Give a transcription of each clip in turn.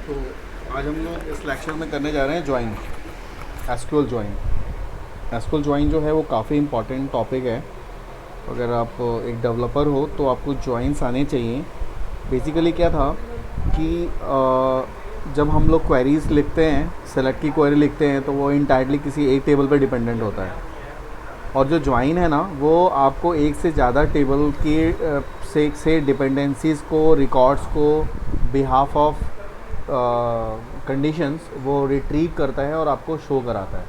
तो आज हम लोग इस लेक्चर में करने जा रहे हैं join, SQL join. SQL join जो है वो काफ़ी इम्पॉर्टेंट टॉपिक है। अगर आप एक डेवलपर हो तो आपको ज्वाइंस आने चाहिए। बेसिकली क्या था कि जब हम लोग क्वेरीज लिखते हैं, सेलेक्ट की क्वेरी लिखते हैं, तो वो इंटायरली किसी एक टेबल पर डिपेंडेंट होता है। और जो ज्वाइन है ना, वो आपको एक से ज़्यादा टेबल की से डिपेंडेंसीज़ को, रिकॉर्ड्स को बिहाफ ऑफ कंडीशंस वो रिट्रीव करता है और आपको शो कराता है,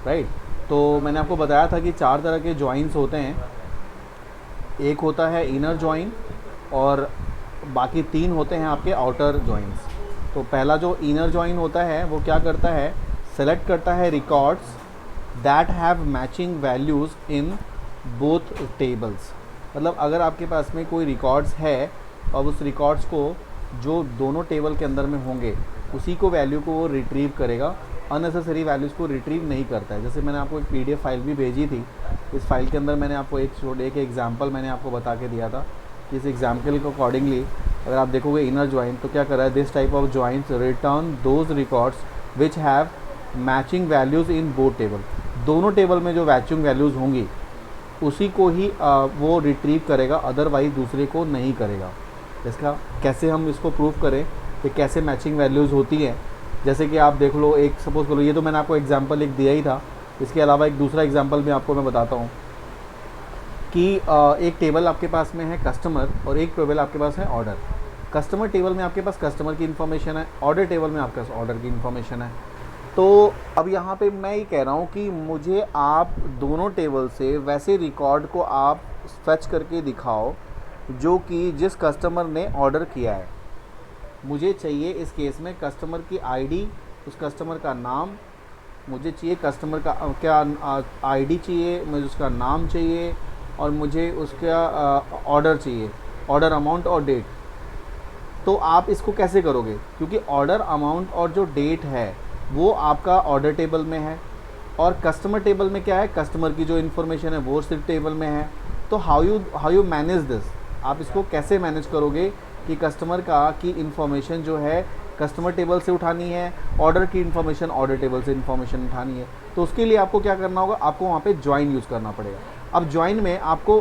राइट। तो मैंने आपको बताया था कि 4 तरह के ज्वाइंस होते हैं। एक होता है इनर ज्वाइन और बाकी 3 होते हैं आपके आउटर ज्वाइंस। तो पहला जो इनर ज्वाइन होता है वो क्या करता है, सेलेक्ट करता है records that have matching values in both tables. मतलब अगर आपके पास में कोई रिकॉर्ड्स है और उस रिकॉर्ड्स को जो दोनों टेबल के अंदर में होंगे उसी को वैल्यू को वो रिट्रीव करेगा, अननेसेसरी वैल्यूज़ को रिट्रीव नहीं करता है। जैसे मैंने आपको एक पीडीएफ फाइल भी भेजी थी। इस फाइल के अंदर मैंने आपको एक एग्जांपल मैंने आपको बता के दिया था कि इस एग्जाम्पल को अकॉर्डिंगली अगर आप देखोगे इनर ज्वाइन तो क्या कर रहा है, this type of joins return those records which have matching values in both table. दोनों टेबल में जो मैचिंग वैल्यूज़ होंगी उसी को ही वो रिट्रीव करेगा, अदरवाइज दूसरे को नहीं करेगा। इसका कैसे हम इसको प्रूव करें कि कैसे मैचिंग वैल्यूज़ होती हैं, जैसे कि आप देख लो, एक सपोज़ करो, ये तो मैंने आपको एग्जांपल एक दिया ही था। इसके अलावा एक दूसरा एग्जांपल भी आपको मैं बताता हूँ कि एक टेबल आपके पास में है कस्टमर और एक टेबल आपके पास है ऑर्डर। कस्टमर टेबल में आपके पास कस्टमर की इन्फॉर्मेशन है, ऑर्डर टेबल में आपके पास ऑर्डर की इन्फॉर्मेशन है। तो अब यहाँ पे मैं ये कह रहा हूँ कि मुझे आप दोनों टेबल से वैसे रिकॉर्ड को आप फेच करके दिखाओ जो कि जिस कस्टमर ने ऑर्डर किया है। मुझे चाहिए इस केस में कस्टमर की आईडी, उस कस्टमर का नाम मुझे चाहिए, कस्टमर का क्या आईडी चाहिए, मुझे उसका नाम चाहिए और मुझे उसका ऑर्डर चाहिए, ऑर्डर अमाउंट और डेट। तो आप इसको कैसे करोगे, क्योंकि ऑर्डर अमाउंट और जो डेट है वो आपका ऑर्डर टेबल में है और कस्टमर टेबल में क्या है, कस्टमर की जो इन्फॉर्मेशन है वो सिर्फ टेबल में है। तो हाउ यू मैनेज दिस, आप इसको कैसे मैनेज करोगे कि कस्टमर की इन्फॉर्मेशन जो है कस्टमर टेबल से उठानी है, ऑर्डर की इन्फॉर्मेशन ऑर्डर टेबल से इन्फॉर्मेशन उठानी है। तो उसके लिए आपको क्या करना होगा, आपको वहाँ पे ज्वाइन यूज़ करना पड़ेगा। अब ज्वाइन में आपको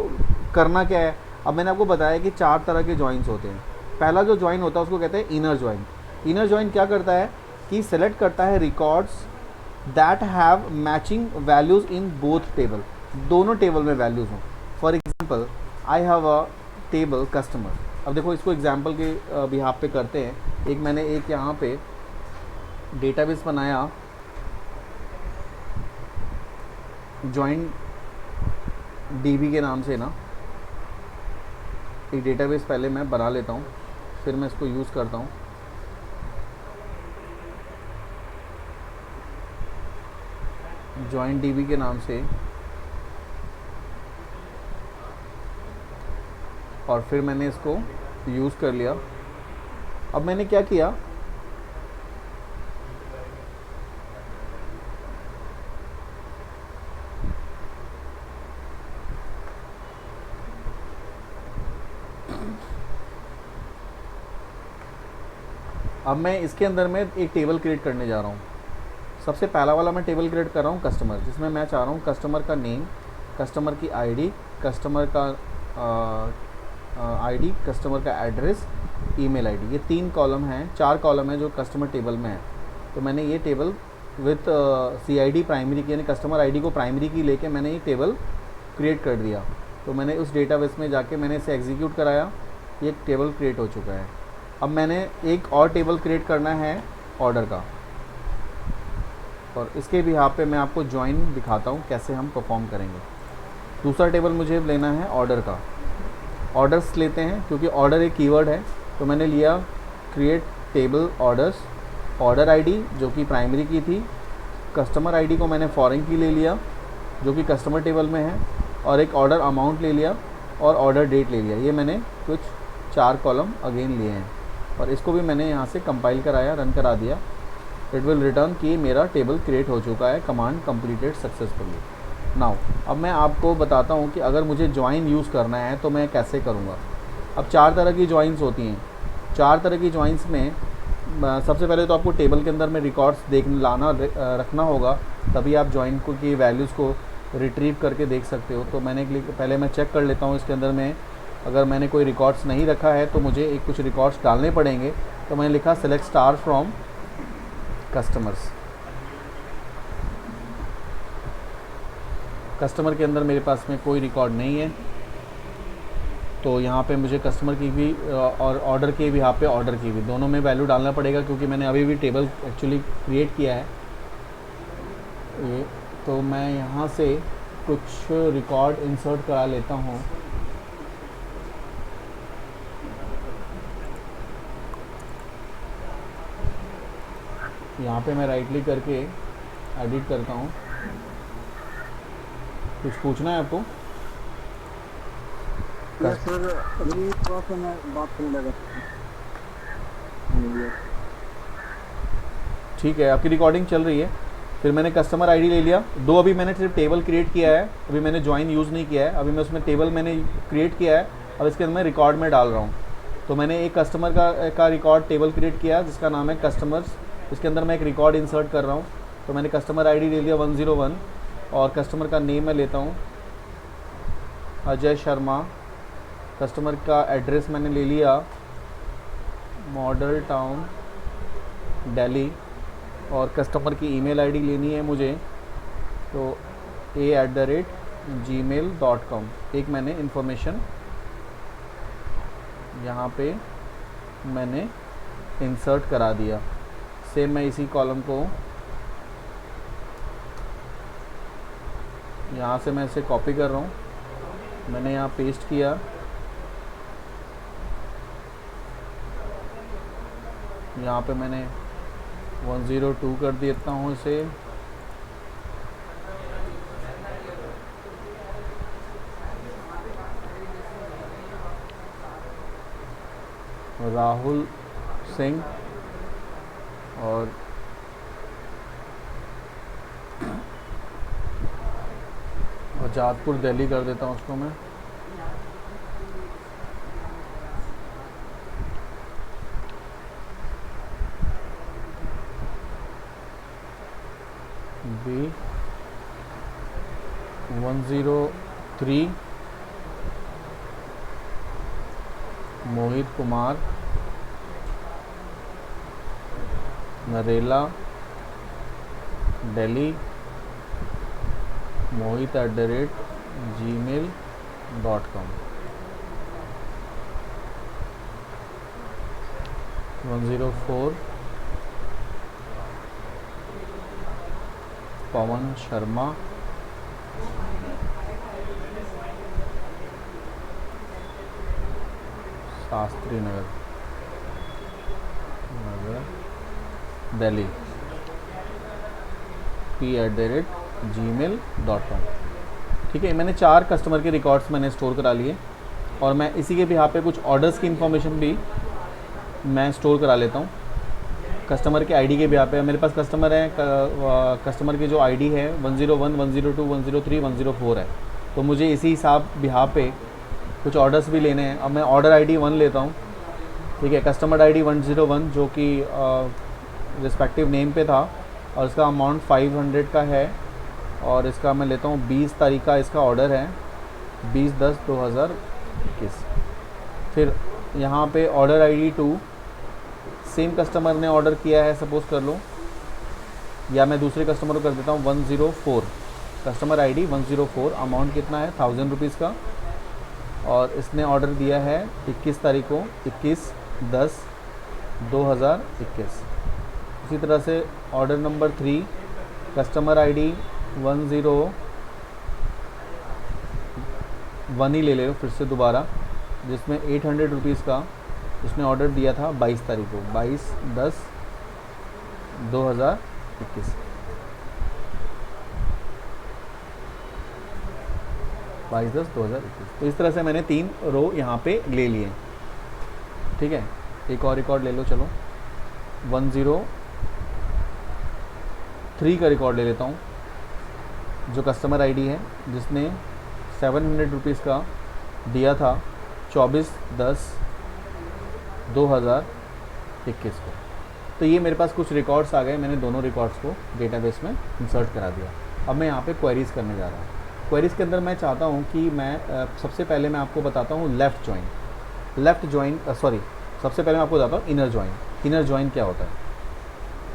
करना क्या है, अब मैंने आपको बताया कि 4 तरह के ज्वाइंस होते हैं। पहला जो ज्वाइन होता है उसको कहते हैं इनर ज्वाइन। इनर ज्वाइन क्या करता है कि सेलेक्ट करता है records that have matching values in both table, दोनों टेबल में वैल्यूज़ हों। For example I have a table customer. अब देखो इसको एग्जांपल के बिहाफ पे करते हैं। एक मैंने एक यहाँ पे डेटाबेस बनाया ज्वाइन डीबी के नाम से ना, एक डेटाबेस पहले मैं बना लेता हूँ फिर मैं इसको यूज़ करता हूँ। ज्वाइन डीबी के नाम से, और फिर मैंने इसको यूज़ कर लिया। अब मैंने क्या किया, अब मैं इसके अंदर में एक टेबल क्रिएट करने जा रहा हूँ। सबसे पहला वाला मैं टेबल क्रिएट कर रहा हूँ कस्टमर, जिसमें मैं चाह रहा हूँ कस्टमर का नेम, कस्टमर की आईडी, कस्टमर का आईडी, कस्टमर का एड्रेस, ईमेल आईडी। ये 3 कॉलम हैं, 4 कॉलम है जो कस्टमर टेबल में है। तो मैंने ये टेबल विथ CID प्राइमरी की, यानी कस्टमर आईडी को प्राइमरी की लेके मैंने ये टेबल क्रिएट कर दिया। तो मैंने उस डेटाबेस में जाके मैंने इसे एग्जीक्यूट कराया, ये टेबल क्रिएट हो चुका है। अब मैंने एक और टेबल क्रिएट करना है ऑर्डर का, और इसके भी यहाँ पे मैं आपको ज्वाइन दिखाता हूँ कैसे हम परफॉर्म करेंगे। दूसरा टेबल मुझे लेना है ऑर्डर का। ऑर्डर्स लेते हैं क्योंकि ऑर्डर एक कीवर्ड है। तो मैंने लिया create table orders, order ID जो कि प्राइमरी की थी, कस्टमर आईडी को मैंने फॉरेन की ले लिया जो कि कस्टमर टेबल में है, और एक ऑर्डर अमाउंट ले लिया और ऑर्डर डेट ले लिया। ये मैंने कुछ 4 कॉलम अगेन लिए हैं और इसको भी मैंने यहाँ से कंपाइल कराया, रन करा दिया। इट विल रिटर्न कि मेरा टेबल क्रिएट हो चुका है, कमांड कंप्लीटेड सक्सेसफुली। नाउ अब मैं आपको बताता हूँ कि अगर मुझे ज्वाइन यूज़ करना है तो मैं कैसे करूँगा। अब 4 तरह की ज्वाइंस होती हैं। 4 तरह की ज्वाइंस में सबसे पहले तो आपको टेबल के अंदर में रिकॉर्ड्स रखना होगा, तभी आप जॉइन को की वैल्यूज़ को रिट्रीव करके देख सकते हो। तो पहले मैं चेक कर लेता हूँ इसके अंदर में, अगर मैंने कोई रिकॉर्ड्स नहीं रखा है तो मुझे कुछ रिकॉर्ड्स डालने पड़ेंगे। तो मैंने लिखा select star from customers. Customer के अंदर मेरे पास में कोई रिकॉर्ड नहीं है, तो यहाँ पे मुझे कस्टमर की भी और ऑर्डर की भी, यहाँ पे ऑर्डर की भी, दोनों में वैल्यू डालना पड़ेगा, क्योंकि मैंने अभी भी टेबल एक्चुअली क्रिएट किया है ये। तो मैं यहाँ से कुछ रिकॉर्ड इंसर्ट करा लेता हूँ। यहाँ पे मैं राइट क्लिक करके एडिट करता हूँ। कुछ पूछना है आपको? सर अभी थोड़ा सा मैं बात करने लगा। ठीक है, आपकी रिकॉर्डिंग चल रही है। फिर मैंने कस्टमर आईडी ले लिया। दो अभी मैंने सिर्फ टेबल क्रिएट किया है, अभी मैंने ज्वाइन यूज़ नहीं किया है। अभी मैं उसमें टेबल मैंने क्रिएट किया है और इसके अंदर मैं रिकॉर्ड में डाल रहा हूँ। तो मैंने एक कस्टमर का रिकॉर्ड टेबल क्रिएट किया जिसका नाम है कस्टमर्स। इसके अंदर मैं एक रिकॉर्ड इंसर्ट कर रहा हूँ। तो मैंने कस्टमर आईडी ले लिया 101 और कस्टमर का नेम मैं लेता हूँ अजय शर्मा। कस्टमर का एड्रेस मैंने ले लिया मॉडल टाउन दिल्ली, और कस्टमर की ईमेल आईडी लेनी है मुझे, तो a@gmail.com। एक मैंने इन्फॉर्मेशन यहाँ पे मैंने इंसर्ट करा दिया। सेम मैं इसी कॉलम को यहाँ से मैं इसे कॉपी कर रहा हूँ, मैंने यहाँ पेस्ट किया। यहाँ पे मैंने 102 कर देता हूँ इसे। राहुल सिंह और जादपुर दिल्ली कर देता हूँ उसको मैं। B103 Mohit Kumar Narela Delhi mohit@gmail.com। 104 Pawan Sharma Shastri Nagar Delhi p@gmail.com। ठीक है, मैंने 4 कस्टमर के रिकॉर्ड्स मैंने स्टोर करा लिए और मैं इसी के भी यहाँ पे कुछ ऑर्डर्स की इन्फॉर्मेशन भी मैं स्टोर करा लेता हूँ। कस्टमर के आईडी के भी यहाँ पे मेरे पास कस्टमर है, कस्टमर की जो आईडी है 101, 102, 103, 104 है। तो मुझे इसी हिसाब यहाँ पे कुछ ऑर्डर्स भी लेने हैं। अब मैं ऑर्डर आईडी 1 लेता हूँ। ठीक है, कस्टमर आईडी 101 जो कि रिस्पेक्टिव नेम पे था और इसका अमाउंट 500 का है और इसका मैं लेता हूँ 20 तारीख का इसका ऑर्डर है, 20/10/2021। फिर यहाँ पे ऑर्डर आईडी 2 सेम कस्टमर ने ऑर्डर किया है सपोज़ कर लो, या मैं दूसरे कस्टमर को कर देता हूँ 104। कस्टमर आईडी 104, अमाउंट कितना है 1000 रुपीज़ का और इसने ऑर्डर दिया है 21 तारीख को, 21/10/2021। इसी तरह से ऑर्डर नंबर 3 कस्टमर आईडी 101 ही ले लो फिर से दोबारा, जिसमें 800 रुपीज़ का उसने ऑर्डर दिया था 22 तारीख को, 22/10/2021। 22/10/2021। तो इस तरह से मैंने 3 रो यहाँ पे ले लिए। ठीक है, एक और रिकॉर्ड ले लो, चलो 103 का रिकॉर्ड ले लेता हूँ, जो कस्टमर आईडी है जिसने 700 रुपीज़ का दिया था 24/10/2021 को। तो ये मेरे पास कुछ रिकॉर्ड्स आ गए, मैंने दोनों रिकॉर्ड्स को डेटाबेस में इंसर्ट करा दिया। अब मैं यहाँ पे क्वेरीज़ करने जा रहा हूँ। क्वेरीज़ के अंदर मैं चाहता हूँ कि मैं सबसे पहले मैं आपको बताता हूँ लेफ़्ट जॉइन, सबसे पहले मैं आपको बताता हूँ इनर जॉइन। इनर जॉइन क्या होता है?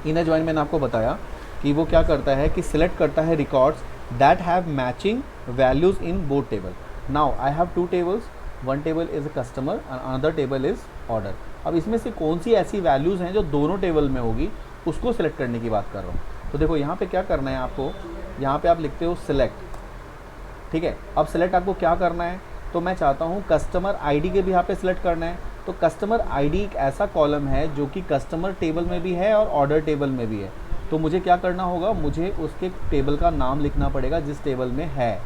इनर जॉइन मैंने आपको बताया कि वो क्या करता है कि सिलेक्ट करता है records that have matching values in both table. Now I have two tables, one table is a customer and another table is order. अब इसमें से कौन सी ऐसी वैल्यूज़ हैं जो दोनों टेबल में होगी, उसको सिलेक्ट करने की बात कर रहा हूँ। तो देखो यहाँ पे क्या करना है आपको, यहाँ पे आप लिखते हो सिलेक्ट, ठीक है। अब सिलेक्ट आपको क्या करना है, तो मैं चाहता हूँ कस्टमर आईडी के भी यहाँ पे सिलेक्ट करना है। तो कस्टमर आईडी एक ऐसा कॉलम है जो कि कस्टमर टेबल में भी है और ऑर्डर टेबल में भी है। तो मुझे क्या करना होगा, मुझे उसके टेबल का नाम लिखना पड़ेगा जिस टेबल में है।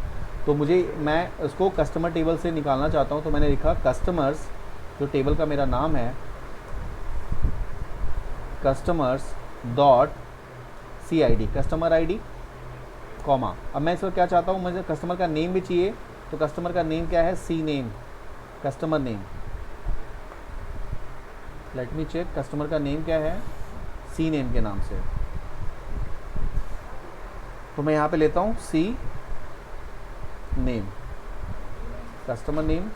तो मैं उसको कस्टमर टेबल से निकालना चाहता हूँ, तो मैंने लिखा कस्टमर्स, जो टेबल का मेरा नाम है, customers dot CID, customer ID, comma. अब मैं इसमें क्या चाहता हूँ, मुझे कस्टमर का नेम भी चाहिए। तो कस्टमर का नेम क्या है, C name, customer name. Let me check, customer का नेम क्या है, C नेम के नाम से। तो मैं यहाँ पे लेता हूँ C name, customer name,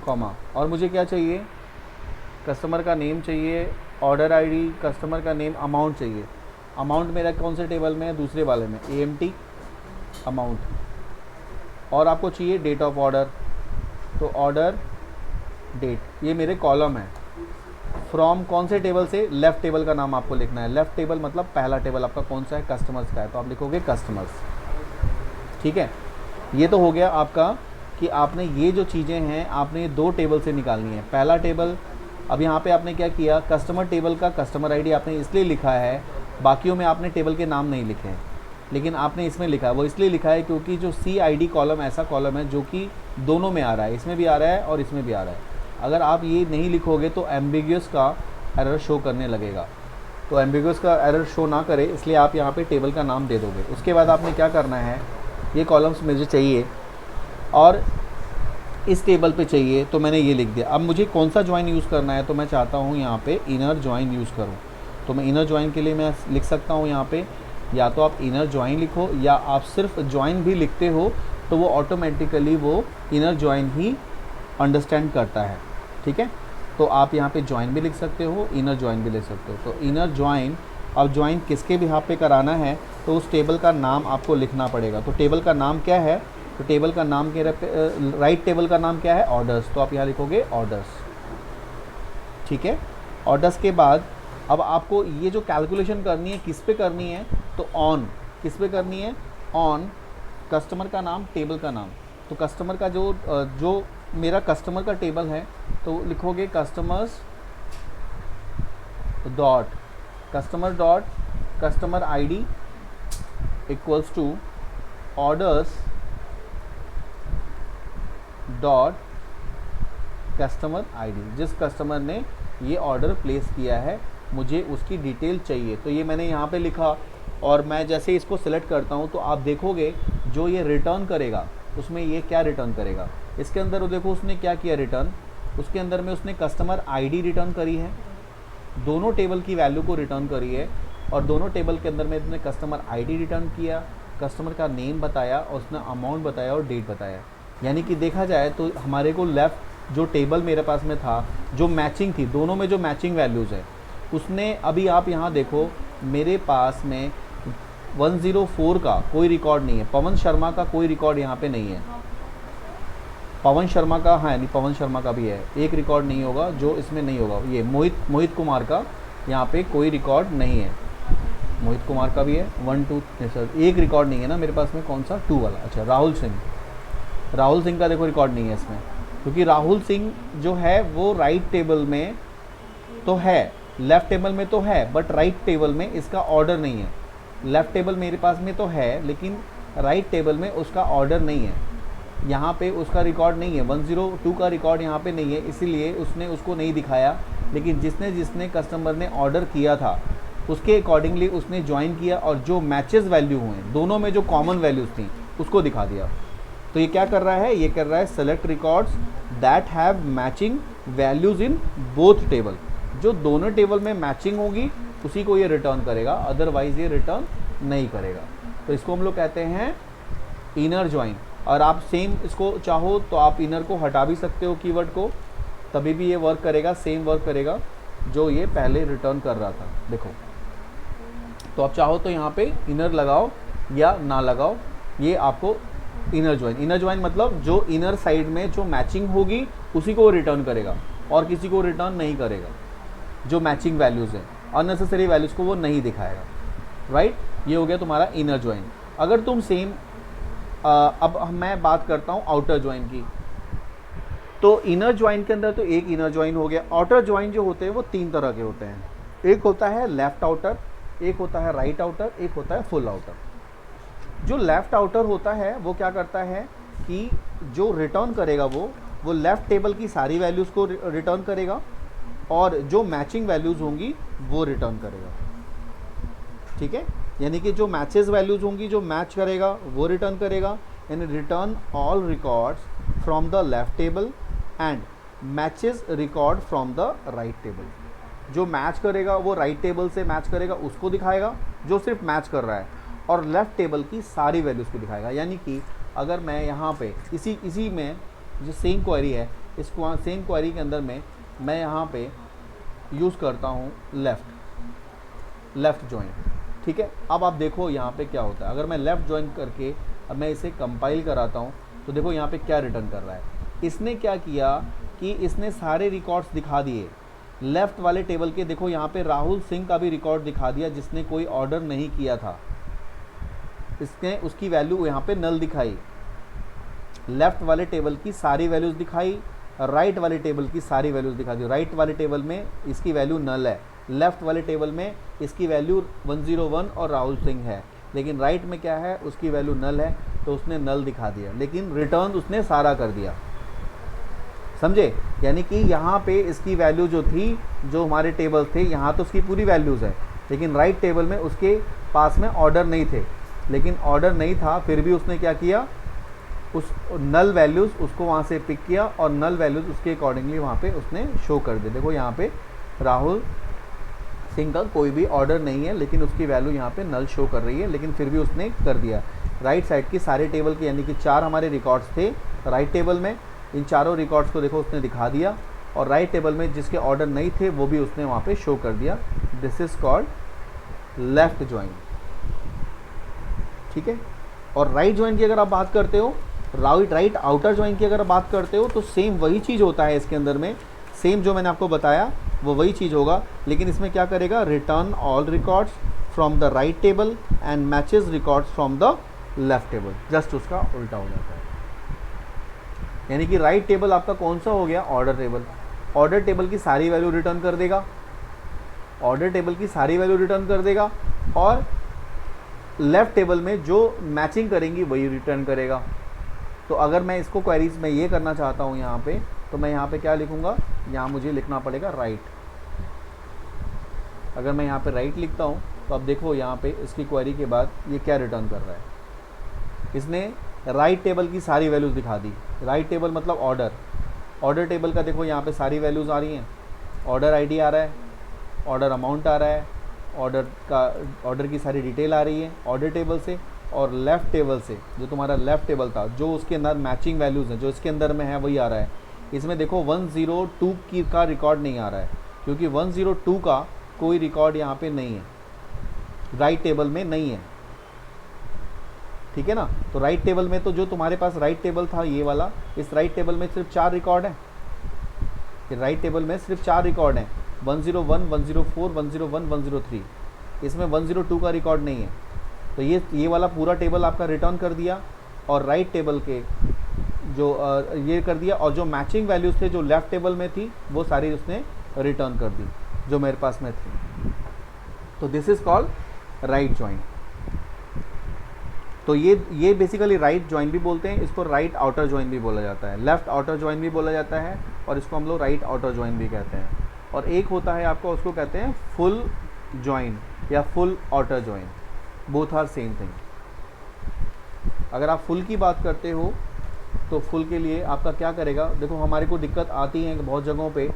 comma. और मुझे क्या चाहिए, कस्टमर का नेम चाहिए, ऑर्डर आईडी, कस्टमर का नेम, अमाउंट चाहिए। अमाउंट मेरा कौन से टेबल में है, दूसरे वाले में, AMT अमाउंट। और आपको चाहिए डेट ऑफ ऑर्डर, तो ऑर्डर डेट, ये मेरे कॉलम है। फ्रॉम कौन से टेबल से, लेफ़्ट टेबल का नाम आपको लिखना है। लेफ़्ट टेबल मतलब पहला टेबल आपका कौन सा है, कस्टमर्स का है, तो आप लिखोगे कस्टमर्स, ठीक है। ये तो हो गया आपका कि आपने ये जो चीज़ें हैं आपने दो टेबल से निकालनी है। पहला टेबल, अब यहाँ पे आपने क्या किया, कस्टमर टेबल का कस्टमर आईडी आपने इसलिए लिखा है, बाकियों में आपने टेबल के नाम नहीं लिखे हैं, लेकिन आपने इसमें लिखा है। वो इसलिए लिखा है क्योंकि जो CID कॉलम ऐसा कॉलम है जो कि दोनों में आ रहा है, इसमें भी आ रहा है और इसमें भी आ रहा है। अगर आप ये नहीं लिखोगे तो एम्बिग्यूअस का एरर शो करने लगेगा। तो एम्बिग्यूअस का एरर शो ना करे इसलिए आप यहाँ पे टेबल का नाम दे दोगे। उसके बाद आपने क्या करना है, ये कॉलम्स मुझे चाहिए और इस टेबल पे चाहिए, तो मैंने ये लिख दिया। अब मुझे कौन सा ज्वाइन यूज़ करना है, तो मैं चाहता हूँ यहाँ पे इनर ज्वाइन यूज़ करूँ। तो मैं इनर ज्वाइन के लिए मैं लिख सकता हूँ यहाँ पे, या तो आप इनर ज्वाइन लिखो या आप सिर्फ ज्वाइन भी लिखते हो तो वो ऑटोमेटिकली वो इनर ज्वाइन ही अंडरस्टैंड करता है, ठीक है। तो आप यहाँ पे ज्वाइन भी लिख सकते हो, इनर ज्वाइन भी लिख सकते हो। तो इनर ज्वाइन, अब ज्वाइन किसके भी यहाँ पे कराना है तो उस टेबल का नाम आपको लिखना पड़ेगा। तो टेबल का नाम क्या है, तो टेबल का नाम के राइट टेबल का नाम क्या है, ऑर्डर्स, तो आप यहाँ लिखोगे ऑर्डर्स, ठीक है। ऑर्डर्स के बाद अब आपको ये जो कैलकुलेशन करनी है किस पे करनी है, तो ऑन, किस पे करनी है, ऑन कस्टमर का नाम, टेबल का नाम। तो कस्टमर का जो मेरा कस्टमर का टेबल है तो लिखोगे customers dot customer ID equals to orders dot customer ID. जिस कस्टमर ने ये ऑर्डर प्लेस किया है मुझे उसकी डिटेल चाहिए। तो ये मैंने यहाँ पे लिखा और मैं जैसे इसको सिलेक्ट करता हूँ तो आप देखोगे जो ये रिटर्न करेगा उसमें ये क्या रिटर्न करेगा। इसके अंदर वो देखो उसने क्या किया रिटर्न, उसके अंदर में उसने कस्टमर आईडी रिटर्न करी है, दोनों टेबल की वैल्यू को रिटर्न करी है और दोनों टेबल के अंदर में उसने कस्टमर आईडी रिटर्न किया, कस्टमर का नेम बताया और उसने अमाउंट बताया और डेट बताया। यानी कि देखा जाए तो हमारे को लेफ़्ट जो टेबल मेरे पास में था जो मैचिंग थी, दोनों में जो मैचिंग वैल्यूज़ है उसने, अभी आप यहाँ देखो मेरे पास में 104 का कोई रिकॉर्ड नहीं है, पवन शर्मा का कोई रिकॉर्ड यहाँ पे नहीं है। पवन शर्मा का हाँ नहीं, पवन शर्मा का भी है, एक रिकॉर्ड नहीं होगा जो इसमें नहीं होगा। ये मोहित कुमार का यहाँ पे कोई रिकॉर्ड नहीं है, मोहित कुमार का भी है 1 2 सर एक रिकॉर्ड नहीं है ना मेरे पास में, कौन सा 2 वाला, अच्छा राहुल सिंह का देखो रिकॉर्ड नहीं है इसमें, क्योंकि राहुल सिंह जो है वो राइट टेबल में तो है, लेफ़्ट टेबल में तो है बट राइट टेबल में इसका ऑर्डर नहीं है। लेफ़्ट टेबल मेरे पास में तो है लेकिन राइट टेबल में उसका ऑर्डर नहीं है, यहाँ पे उसका रिकॉर्ड नहीं है, 102 का रिकॉर्ड यहाँ पे नहीं है, इसीलिए उसने उसको नहीं दिखाया। लेकिन जिसने कस्टमर ने ऑर्डर किया था उसके अकॉर्डिंगली उसने ज्वाइन किया और जो मैचेस वैल्यू हुए दोनों में जो कॉमन वैल्यूज़ थी उसको दिखा दिया। तो ये क्या कर रहा है, ये कर रहा है select records that have matching values in both table, जो दोनों टेबल में मैचिंग होगी उसी को ये रिटर्न करेगा, अदरवाइज ये रिटर्न नहीं करेगा। तो इसको हम लोग कहते हैं इनर ज्वाइन। और आप सेम इसको चाहो तो आप इनर को हटा भी सकते हो कीवर्ड को, तभी भी ये वर्क करेगा, सेम वर्क करेगा जो ये पहले रिटर्न कर रहा था। देखो, तो आप चाहो तो यहाँ पे इनर लगाओ या ना लगाओ, ये आपको इनर ज्वाइन मतलब जो इनर साइड में जो मैचिंग होगी उसी को रिटर्न करेगा और किसी को रिटर्न नहीं करेगा। जो मैचिंग वैल्यूज़ हैं, अननेसेसरी वैल्यूज़ को वो नहीं दिखाएगा, राइट। ये हो गया तुम्हारा इनर ज्वाइन। अगर तुम सेम अब मैं बात करता हूँ आउटर ज्वाइन की, तो इनर ज्वाइन के अंदर तो एक इनर ज्वाइन हो गया। आउटर ज्वाइन जो होते हैं वो तीन तरह के होते हैं, एक होता है लेफ्ट आउटर, एक होता है राइट आउटर, एक होता है फुल आउटर। जो लेफ्ट आउटर होता है वो क्या करता है कि जो रिटर्न करेगा वो लेफ्ट टेबल की सारी वैल्यूज़ को रिटर्न करेगा और जो मैचिंग वैल्यूज़ होंगी वो रिटर्न करेगा, ठीक है। यानी कि जो मैचेस वैल्यूज़ होंगी, जो मैच करेगा वो रिटर्न करेगा, यानी return all records from the left table and matches record from the right table. जो मैच करेगा वो राइट टेबल से मैच करेगा उसको दिखाएगा जो सिर्फ मैच कर रहा है, और लेफ़्ट टेबल की सारी वैल्यूज़ को दिखाएगा। यानी कि अगर मैं यहाँ पे इसी में जो सेम क्वेरी है, इस सेम क्वेरी के अंदर में मैं यहाँ पे यूज़ करता हूँ लेफ़्ट ज्वाइन, ठीक है। अब आप देखो यहाँ पे क्या होता है। अगर मैं लेफ़्ट ज्वाइन करके अब मैं इसे कंपाइल कराता हूँ तो देखो यहाँ पे क्या रिटर्न कर रहा है। इसने क्या किया कि इसने सारे रिकॉर्ड्स दिखा दिए लेफ़्ट वाले टेबल के। देखो यहाँ पे राहुल सिंह का भी रिकॉर्ड दिखा दिया जिसने कोई ऑर्डर नहीं किया था, इसने उसकी वैल्यू यहाँ पे नल दिखाई। लेफ़्ट वाले टेबल की सारी वैल्यूज़ दिखाई, राइट वाले टेबल की सारी वैल्यूज़ दिखा दी। राइट वाले टेबल में इसकी वैल्यू नल है, लेफ़्ट वाले टेबल में इसकी वैल्यू 101 और राहुल सिंह है, लेकिन राइट में क्या है, उसकी वैल्यू नल है, तो उसने नल दिखा दिया, लेकिन रिटर्न उसने सारा कर दिया, समझे। यानी कि यहाँ पे इसकी वैल्यू जो थी, जो हमारे टेबल थे, यहाँ तो उसकी पूरी वैल्यूज़ है, लेकिन राइट टेबल में उसके पास में ऑर्डर नहीं थे। लेकिन ऑर्डर नहीं था फिर भी उसने क्या किया, उस नल वैल्यूज़ उसको वहाँ से पिक किया और नल वैल्यूज़ उसके अकॉर्डिंगली वहाँ पे उसने शो कर दिया। देखो यहाँ पे राहुल सिंह का कोई भी ऑर्डर नहीं है, लेकिन उसकी वैल्यू यहाँ पे नल शो कर रही है, लेकिन फिर भी उसने कर दिया। राइट साइड की सारे टेबल के, यानी कि 4 हमारे रिकॉर्ड्स थे राइट टेबल में, इन चारों रिकॉर्ड्स को देखो उसने दिखा दिया, और राइट टेबल में जिसके ऑर्डर नहीं थे वो भी उसने वहाँ पे शो कर दिया। This is called left join, ठीक है। और राइट ज्वाइन की अगर आप बात करते हो, राइट आउटर ज्वाइन की अगर बात करते हो, तो सेम वही चीज़ होता है इसके अंदर में, सेम जो मैंने आपको बताया वो वही चीज़ होगा, लेकिन इसमें क्या करेगा, return all records from the right table and matches records from the left table. Just उसका उल्टा हो जाता है। यानी कि राइट टेबल आपका कौन सा हो गया, ऑर्डर टेबल। ऑर्डर टेबल की सारी वैल्यू रिटर्न कर देगा, ऑर्डर टेबल की सारी वैल्यू रिटर्न कर देगा, और लेफ़्ट टेबल में जो मैचिंग करेंगी वही रिटर्न करेगा। तो अगर मैं इसको क्वेरीज में ये करना चाहता हूँ यहाँ पे, तो मैं यहाँ पे क्या लिखूँगा, यहाँ मुझे लिखना पड़ेगा राइट। अगर मैं यहाँ पे राइट लिखता हूँ तो अब देखो यहाँ पे इसकी क्वेरी के बाद ये क्या रिटर्न कर रहा है, इसने राइट टेबल की सारी वैल्यूज़ दिखा दी। राइट टेबल मतलब ऑर्डर टेबल का देखो यहाँ पे सारी वैल्यूज़ आ रही हैं, ऑर्डर आईडी आ रहा है, ऑर्डर अमाउंट आ रहा है, ऑर्डर की सारी डिटेल आ रही है ऑर्डर टेबल से, और लेफ़्ट टेबल से जो तुम्हारा लेफ़्ट टेबल था, जो उसके अंदर मैचिंग वैल्यूज़ हैं जो इसके अंदर में है वही आ रहा है। इसमें देखो 102 की का रिकॉर्ड नहीं आ रहा है, क्योंकि 102 का कोई रिकॉर्ड यहाँ पे नहीं है, राइट टेबल में नहीं है, ठीक है ना। तो राइट टेबल में तो जो तुम्हारे पास राइट टेबल था ये वाला, इस राइट टेबल में सिर्फ 4 रिकॉर्ड हैं, राइट टेबल में सिर्फ 4 रिकॉर्ड हैं, 101, 104, 101, 103। इसमें 102 का रिकॉर्ड नहीं है। तो ये वाला पूरा टेबल आपका रिटर्न कर दिया, और राइट टेबल के जो ये कर दिया, और जो मैचिंग वैल्यूज़ थे जो लेफ़्ट टेबल में थी वो सारी उसने रिटर्न कर दी जो मेरे पास में थी। तो this is called right join. तो ये बेसिकली राइट ज्वाइन भी बोलते हैं, इसको राइट आउटर ज्वाइन भी बोला जाता है, लेफ़्ट आउटर ज्वाइन भी बोला जाता है, और इसको हम लोग राइट आउटर ज्वाइन भी कहते हैं। और एक होता है आपको, उसको कहते हैं फुल ज्वाइन या full outer join, both are same thing. अगर आप फुल की बात करते हो तो फुल के लिए आपका क्या करेगा, देखो हमारे को दिक्कत आती है बहुत जगहों पे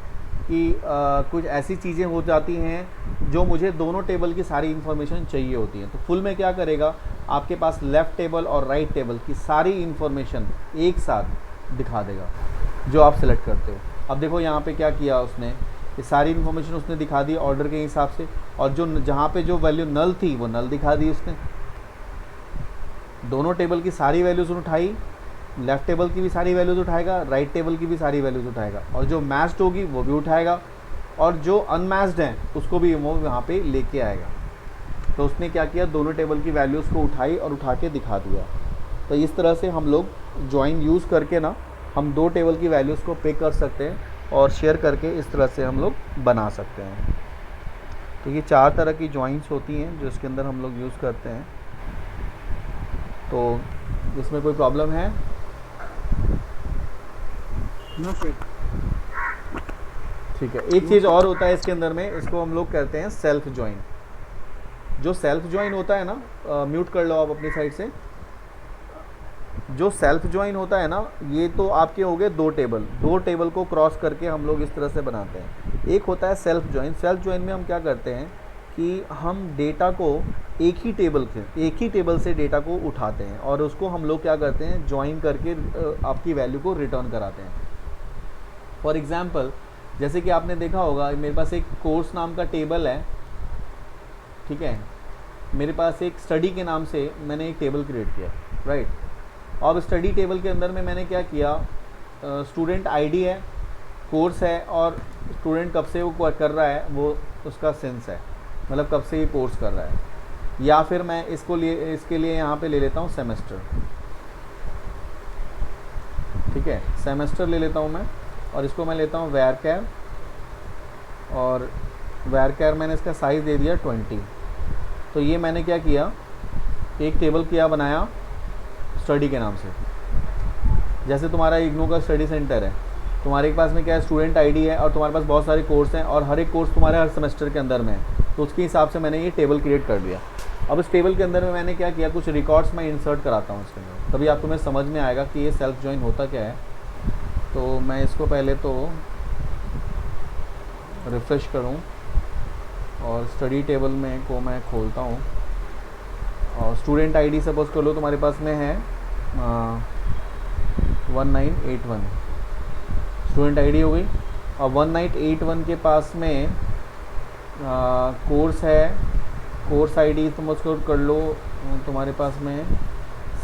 कि कुछ ऐसी चीज़ें हो जाती हैं जो मुझे दोनों टेबल की सारी इन्फॉर्मेशन चाहिए होती है। तो फुल में क्या करेगा, आपके पास लेफ़्ट टेबल और राइट टेबल की सारी इन्फॉर्मेशन एक साथ दिखा देगा जो आप सेलेक्ट करते हो। अब देखो यहाँ पे क्या किया उसने, ये सारी इन्फॉर्मेशन उसने दिखा दी ऑर्डर के हिसाब से, और जो जहाँ पे जो वैल्यू नल थी वो नल दिखा दी उसने। दोनों टेबल की सारी वैल्यूज़ उठाई, लेफ़्ट टेबल की भी सारी वैल्यूज़ उठाएगा, राइट टेबल की भी सारी वैल्यूज़ उठाएगा, और जो मैच्ड होगी वो भी उठाएगा, और जो अनमैच्ड हैं उसको भी वो यहाँ पे लेके आएगा। तो उसने क्या किया, दोनों टेबल की वैल्यूज़ को उठाई और उठा के दिखा दिया। तो इस तरह से हम लोग जॉइन यूज़ करके ना हम दो टेबल की वैल्यूज़ को पिक कर सकते हैं और शेयर करके इस तरह से हम लोग बना सकते हैं। तो ये 4 तरह की जॉइंट्स होती हैं जो इसके अंदर हम लोग यूज़ करते हैं। तो इसमें कोई प्रॉब्लम है? No sir. ठीक है, एक चीज़ और होता है इसके अंदर में, इसको हम लोग कहते हैं सेल्फ जॉइन। जो सेल्फ जॉइन होता है ना, म्यूट कर लो आप अपनी साइड से। जो सेल्फ जॉइन होता है ना, ये तो आपके हो गए दो टेबल को क्रॉस करके हम लोग इस तरह से बनाते हैं। एक होता है सेल्फ जॉइन। सेल्फ जॉइन में हम क्या करते हैं कि हम डेटा को एक ही टेबल से डेटा को उठाते हैं और उसको हम लोग क्या करते हैं, जॉइन करके आपकी वैल्यू को रिटर्न कराते हैं। फॉर एग्ज़ाम्पल, जैसे कि आपने देखा होगा मेरे पास एक कोर्स नाम का टेबल है, ठीक है, मेरे पास एक स्टडी के नाम से मैंने एक टेबल क्रिएट किया, राइट। अब स्टडी टेबल के अंदर में मैंने क्या किया, स्टूडेंट आईडी है, कोर्स है, और स्टूडेंट कब से वो कर रहा है वो उसका सेंस है, मतलब कब से ये कोर्स कर रहा है। या फिर मैं इसके लिए यहाँ पे ले लेता हूँ सेमेस्टर, ठीक है, सेमेस्टर ले लेता हूँ मैं, और इसको मैं लेता हूँ varchar, और varchar मैंने इसका साइज़ दे दिया 20। तो ये मैंने क्या किया, एक टेबल किया बनाया स्टडी के नाम से। जैसे तुम्हारा इग्नू का स्टडी सेंटर है, तुम्हारे पास में क्या है, स्टूडेंट आईडी है, और तुम्हारे पास बहुत सारे कोर्स हैं, और हर एक कोर्स तुम्हारे हर सेमेस्टर के अंदर में है, तो उसके हिसाब से मैंने ये टेबल क्रिएट कर दिया। अब इस टेबल के अंदर में मैंने क्या किया, कुछ रिकॉर्ड्स मैं इंसर्ट कराता हूँ इसके अंदर, तभी आप तुम्हें समझ में आएगा कि ये सेल्फ जॉइन होता क्या है। तो मैं इसको पहले तो रिफ़्रेश करूँ और स्टडी टेबल में को मैं खोलता हूँ, और स्टूडेंट आईडी सपोज कर लो तुम्हारे पास में है 1981, स्टूडेंट आईडी हो गई। और 1981 के पास में कोर्स है, कोर्स आईडी सपोज कर लो तुम्हारे पास में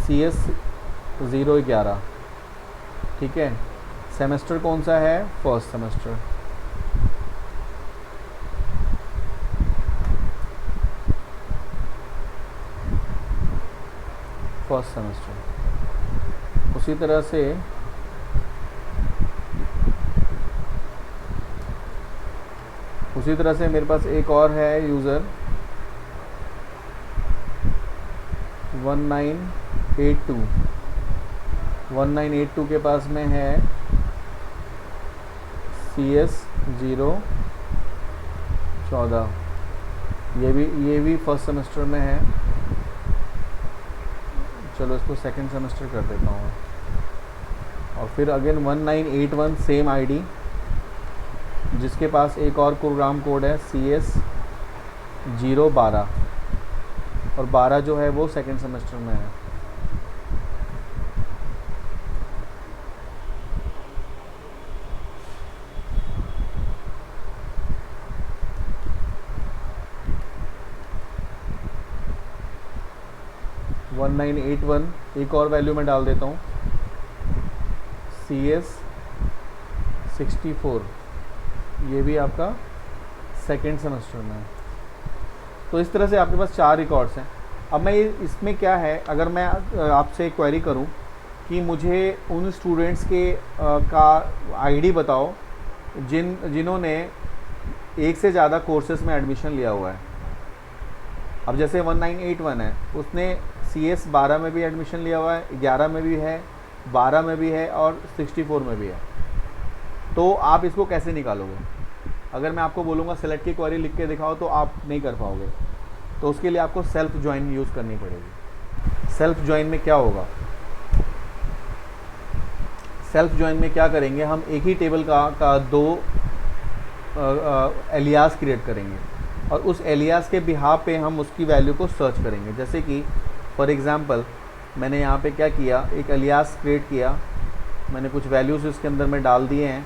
CS 011, ठीक है। सेमेस्टर कौन सा है, फर्स्ट सेमेस्टर। First semester. उसी तरह से मेरे पास एक और है यूज़र 1982 के पास में है CS 014, ये भी फर्स्ट सेमेस्टर में है। चलो इसको सेकंड सेमेस्टर कर देता हूँ। और फिर अगेन 1981 सेम आईडी, जिसके पास एक और प्रोग्राम कोड है CS 012, और 12 जो है वो सेकंड सेमेस्टर में है। एक और वैल्यू में डाल देता हूँ CS 64, ये भी आपका सेकेंड सेमेस्टर में है। तो इस तरह से आपके पास 4 रिकॉर्ड्स हैं। अब मैं इसमें क्या है, अगर मैं आपसे क्वेरी करूं कि मुझे उन स्टूडेंट्स के का आईडी बताओ जिन्होंने एक से ज़्यादा कोर्सेज में एडमिशन लिया हुआ है। अब जैसे 1981 है, उसने CS 12 में भी एडमिशन लिया हुआ है, 11 में भी है, 12 में भी है, और 64 में भी है। तो आप इसको कैसे निकालोगे? अगर मैं आपको बोलूँगा सेलेक्ट की क्वेरी लिख के दिखाओ तो आप नहीं कर पाओगे। तो उसके लिए आपको सेल्फ जॉइन यूज़ करनी पड़ेगी। सेल्फ जॉइन में क्या होगा, सेल्फ ज्वाइन में क्या करेंगे, हम एक ही टेबल का दो एलियास क्रिएट करेंगे और उस एलियास के बिहाफ पे हम उसकी वैल्यू को सर्च करेंगे। जैसे कि फॉर एग्ज़ाम्पल मैंने यहाँ पे क्या किया, एक एलियास क्रिएट किया, मैंने कुछ वैल्यूज़ इसके अंदर में डाल दिए हैं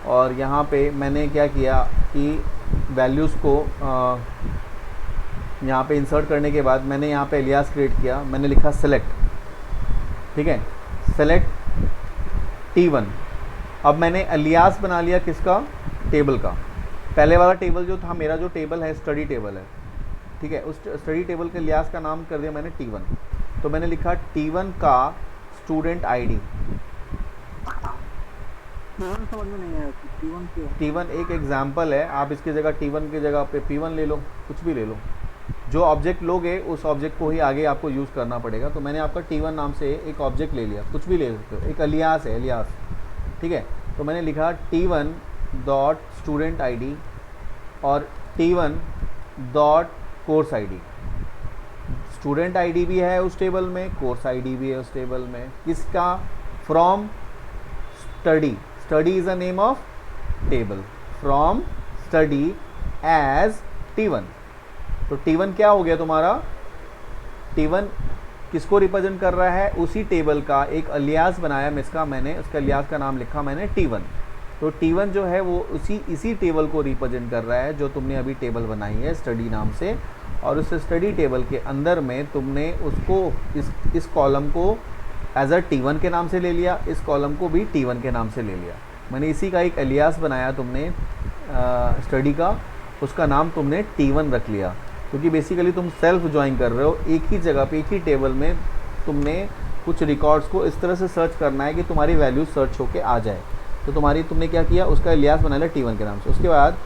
और यहाँ पे मैंने क्या किया कि वैल्यूज़ को यहाँ पे इंसर्ट करने के बाद मैंने यहाँ पे एलियास क्रिएट किया, मैंने लिखा सेलेक्ट, ठीक है, सेलेक्ट T1। अब मैंने एलियास बना लिया किसका, टेबल का। पहले वाला टेबल जो था मेरा, जो टेबल है स्टडी टेबल है, ठीक है, उस स्टडी टेबल के एलियास का नाम कर दिया मैंने T1। तो मैंने लिखा T1 का स्टूडेंट आईडी। समझ में नहीं आया T1 क्या है? T1 एक एग्जाम्पल है, आप इसकी जगह T1 की जगह पे P1 ले लो, कुछ भी ले लो, जो ऑब्जेक्ट लोगे उस ऑब्जेक्ट को ही आगे आपको यूज़ करना पड़ेगा। तो मैंने आपका T1 नाम से एक ऑब्जेक्ट ले लिया, कुछ भी ले सकते हो, एक एलियास है, एलियास, ठीक है। तो मैंने लिखा T1 डॉट स्टूडेंट आईडी और T1 dot course ID. Student ID भी है उस टेबल में, कोर्स आईडी भी है उस टेबल में। किसका, from study, study is a name of table, from study as T1। तो T1 क्या हो गया तुम्हारा, T1 किसको रिप्रेजेंट कर रहा है, उसी टेबल का एक अलियास बनाया मिसका मैंने, उसका अलियास का नाम लिखा मैंने T1। तो T1 जो है वो इसी टेबल को रिप्रेजेंट कर रहा है जो तुमने अभी टेबल बनाई है स्टडी नाम से, और उस स्टडी टेबल के अंदर में तुमने उसको इस कॉलम को एज अ T1 के नाम से ले लिया, इस कॉलम को भी T1 के नाम से ले लिया। मैंने इसी का एक अलियास बनाया तुमने स्टडी का, उसका नाम तुमने T1 रख लिया, क्योंकि बेसिकली तुम सेल्फ ज्वाइन कर रहे हो। एक ही जगह पे, एक ही टेबल में तुमने कुछ रिकॉर्ड्स को इस तरह से सर्च करना है कि तुम्हारी वैल्यू सर्च होके आ जाए। तो तुमने क्या किया, उसका एलियास बना लिया T1 के नाम से। उसके बाद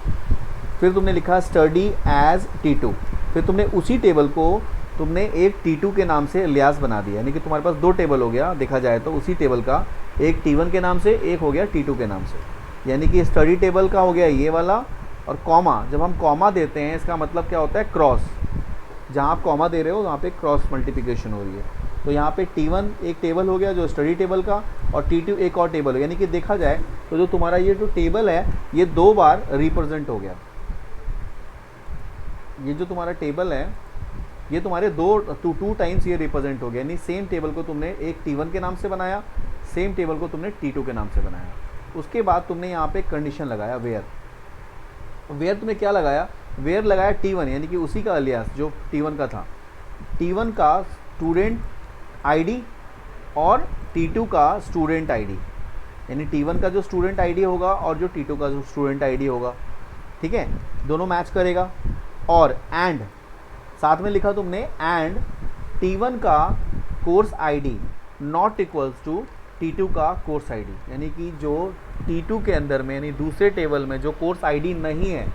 फिर तुमने लिखा स्टडी एज T2, फिर तुमने उसी टेबल को तुमने एक T2 के नाम से एलियास बना दिया, यानी कि तुम्हारे पास दो टेबल हो गया देखा जाए तो, उसी टेबल का एक T1 के नाम से, एक हो गया T2 के नाम से। यानी कि स्टडी टेबल का हो गया ये वाला, और कॉमा, जब हम कॉमा देते हैं इसका मतलब क्या होता है, क्रॉस। जहाँ आप कॉमा दे रहे हो वहाँ पे क्रॉस मल्टीप्लिकेशन हो रही है। तो यहाँ पे T1 एक टेबल हो गया जो स्टडी टेबल का, और T2 एक और टेबल हो, यानी कि देखा जाए तो जो तुम्हारा ये जो टेबल है ये दो बार रिप्रेजेंट हो गया। ये जो तुम्हारा टेबल है ये तुम्हारे टू टाइम्स ये रिप्रेजेंट हो गया, यानी सेम टेबल को तुमने एक T1 के नाम से बनाया, सेम टेबल को तुमने T2 के नाम से बनाया। उसके बाद तुमने यहाँ पे कंडीशन लगाया वेयर तुमने क्या लगाया, वेयर लगाया T1, यानी कि उसी का अलियास जो T1 का था, T1 का स्टूडेंट आईडी और T2 का स्टूडेंट आईडी, यानी T1 का जो स्टूडेंट आईडी होगा और जो T2 का जो स्टूडेंट आईडी होगा, ठीक है, दोनों मैच करेगा। और एंड साथ में लिखा तुमने, एंड T1 का course ID not equals to T2 का कोर्स आईडी, यानी कि जो T2 के अंदर में, यानी दूसरे टेबल में जो कोर्स आईडी नहीं है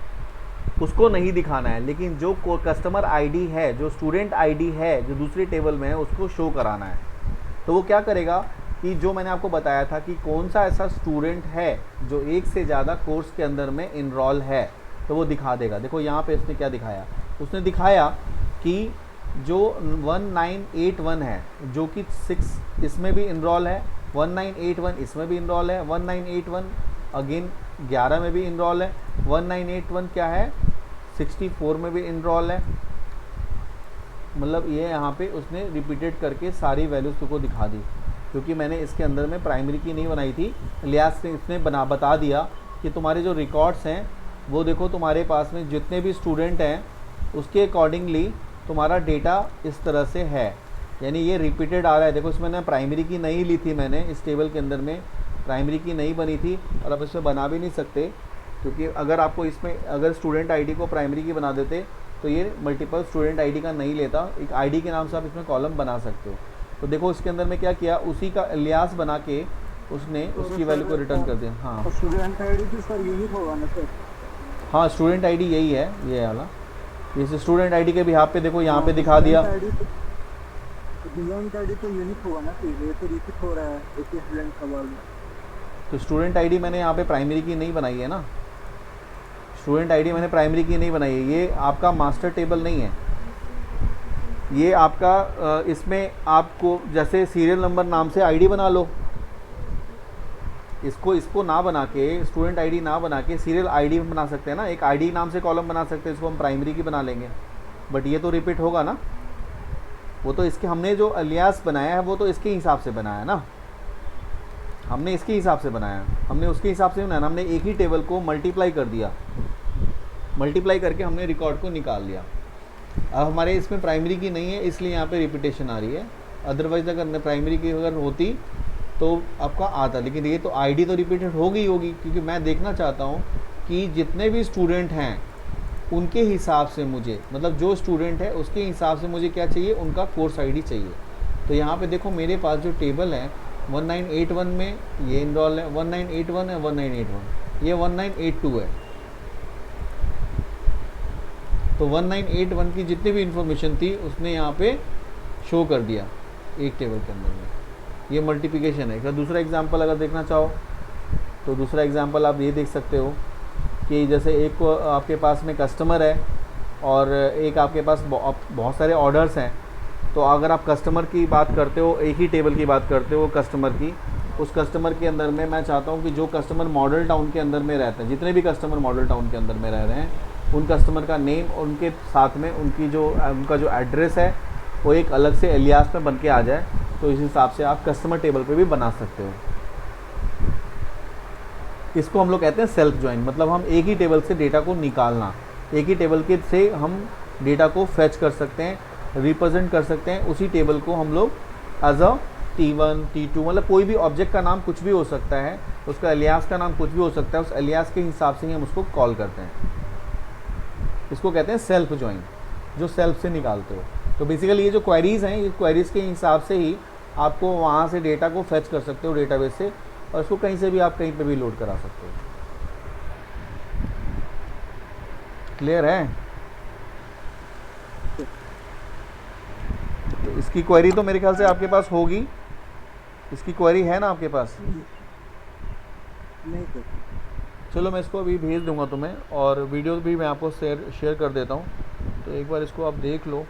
उसको नहीं दिखाना है, लेकिन जो कस्टमर आईडी है, जो स्टूडेंट आईडी है जो दूसरे टेबल में है उसको शो कराना है। तो वो क्या करेगा कि जो मैंने आपको बताया था कि कौन सा ऐसा स्टूडेंट है जो एक से ज़्यादा कोर्स के अंदर में इनरोल है, तो वो दिखा देगा। देखो यहाँ पे इसने क्या दिखाया, उसने दिखाया कि जो 1981 है जो कि 6 इसमें भी इनरोल है, 1981 इसमें भी इनरोल है, 1981 अगेन 11 में भी इनरोल है, 1981 क्या है 64 में भी इनरोल है। मतलब ये यहाँ पे उसने रिपीटेड करके सारी वैल्यूज़ को दिखा दी, क्योंकि मैंने इसके अंदर में प्राइमरी की नहीं बनाई थी, लिहाज से इसने बता दिया कि तुम्हारे जो रिकॉर्ड्स हैं वो देखो तुम्हारे पास में जितने भी स्टूडेंट हैं उसके अकॉर्डिंगली तुम्हारा डेटा इस तरह से है, यानी ये रिपीटेड आ रहा है। देखो इसमें ना प्राइमरी की नहीं ली थी मैंने, इस टेबल के अंदर में प्राइमरी की नहीं बनी थी और अब इसमें बना भी नहीं सकते, क्योंकि अगर आपको इसमें अगर स्टूडेंट आईडी को प्राइमरी की बना देते तो ये मल्टीपल स्टूडेंट आईडी का नहीं लेता, एक आईडी के नाम से आप इसमें कॉलम बना सकते हो। तो देखो इसके अंदर में क्या किया, उसी का एलियास बना के उसने उसकी वैल्यू को रिटर्न कर दिया। हाँ स्टूडेंट आईडी तो सर यूनिक होगा ना सर? हाँ स्टूडेंट आईडी यही है, ये वाला, जैसे स्टूडेंट आईडी के भी यहाँ पे देखो यहाँ पे दिखा दिया। स्टूडेंट आईडी तो यूनिक होगा ना, ये तो रिपीट हो रहा है एक स्टूडेंट का वाला। तो स्टूडेंट आईडी मैंने यहाँ पे प्राइमरी की नहीं बनाई है ना, स्टूडेंट आईडी मैंने प्राइमरी की नहीं बनाई है, ये आपका मास्टर टेबल नहीं है, ये आपका इसमें आपको जैसे सीरियल नंबर नाम से आईडी बना लो, इसको ना बना के, स्टूडेंट आईडी ना बना के सीरियल आईडी बना सकते हैं ना, एक आईडी नाम से कॉलम बना सकते हैं, इसको हम प्राइमरी की बना लेंगे, बट ये तो रिपीट होगा ना, वो तो इसके हमने जो अलियास बनाया है वो तो इसके हिसाब से बनाया ना, हमने इसके हिसाब से बनाया, हमने उसके हिसाब से बनाया, हमने एक ही टेबल को मल्टीप्लाई कर दिया, मल्टीप्लाई करके हमने रिकॉर्ड को निकाल लिया। अब हमारे इसमें प्राइमरी की नहीं है इसलिए यहाँ पे रिपीटेशन आ रही है, अदरवाइज अगर प्राइमरी की अगर होती तो आपका आता, लेकिन ये तो आईडी तो रिपीटेड होगी क्योंकि मैं देखना चाहता हूँ कि जितने भी स्टूडेंट हैं उनके हिसाब से मुझे, मतलब जो स्टूडेंट है उसके हिसाब से मुझे क्या चाहिए, उनका कोर्स आईडी चाहिए। तो यहाँ पे देखो मेरे पास जो टेबल है 1981 में ये इनरोल है, 1981 है, 1981 ये 1982 है, तो 1981 की जितनी भी इंफॉर्मेशन थी उसने यहाँ पे शो कर दिया एक टेबल के अंदर में। ये मल्टीप्लिकेशन है। अगर दूसरा एग्जांपल अगर देखना चाहो तो दूसरा एग्जांपल आप ये देख सकते हो कि जैसे एक आपके पास में कस्टमर है और एक आपके पास बहुत सारे ऑर्डर्स हैं, तो अगर आप कस्टमर की बात करते हो, एक ही टेबल की बात करते हो कस्टमर की, उस कस्टमर के अंदर में मैं चाहता हूँ कि जो कस्टमर मॉडल टाउन के अंदर में रहते हैं, जितने भी कस्टमर मॉडल टाउन के अंदर में रह रहे हैं, उन कस्टमर का नेम और उनके साथ में उनका जो एड्रेस है वो एक अलग से एलियास में बन के आ जाए। तो इस हिसाब से आप कस्टमर टेबल पे भी बना सकते हो। इसको हम लोग कहते हैं सेल्फ ज्वाइन, मतलब हम एक ही टेबल से डेटा को निकालना, एक ही टेबल के से हम डेटा को फेच कर सकते हैं, रिप्रेजेंट कर सकते हैं। उसी टेबल को हम लोग एज अ T1 T2 मतलब कोई भी ऑब्जेक्ट का नाम कुछ भी हो सकता है, उसका एलियास का नाम कुछ भी हो सकता है, उस एलियास के हिसाब से ही हम उसको कॉल करते हैं। इसको कहते हैं सेल्फ ज्वाइन, जो सेल्फ से निकालते हो। तो बेसिकली ये जो क्वेरीज़ हैं, ये क्वेरीज़ के हिसाब से ही आपको वहाँ से डेटा को फेच कर सकते हो डेटाबेस से, और इसको कहीं से भी आप कहीं पे भी लोड करा सकते हो। क्लियर है? तो इसकी क्वेरी तो मेरे ख्याल से आपके पास होगी, इसकी क्वेरी है ना आपके पास? नहीं सर। चलो मैं इसको अभी भेज दूंगा तुम्हें, और वीडियो भी मैं आपको शेयर कर देता हूँ, तो एक बार इसको आप देख लो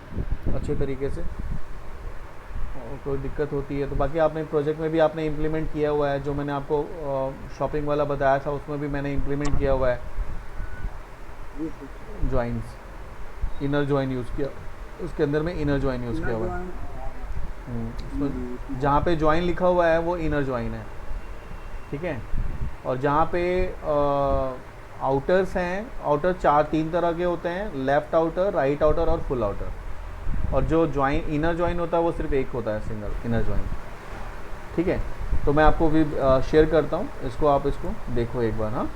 अच्छे तरीके से, और कोई दिक्कत होती है तो बाकी आपने प्रोजेक्ट में भी आपने इम्प्लीमेंट किया हुआ है, जो मैंने आपको शॉपिंग वाला बताया था उसमें भी मैंने इम्प्लीमेंट किया हुआ है ज्वाइंस, इनर ज्वाइन यूज़ किया, उसके अंदर में इनर ज्वाइन यूज़ किया हुआ है। जहाँ पे ज्वाइन लिखा हुआ है वो इनर ज्वाइन है, ठीक है। और जहाँ पे आउटर्स हैं, आउटर तीन तरह के होते हैं, लेफ़्ट आउटर, राइट आउटर और फुल आउटर, और जो ज्वाइन इनर ज्वाइन होता है वो सिर्फ एक होता है, सिंगल इनर ज्वाइन, ठीक है। तो मैं आपको भी शेयर करता हूँ इसको, आप इसको देखो एक बार। हाँ।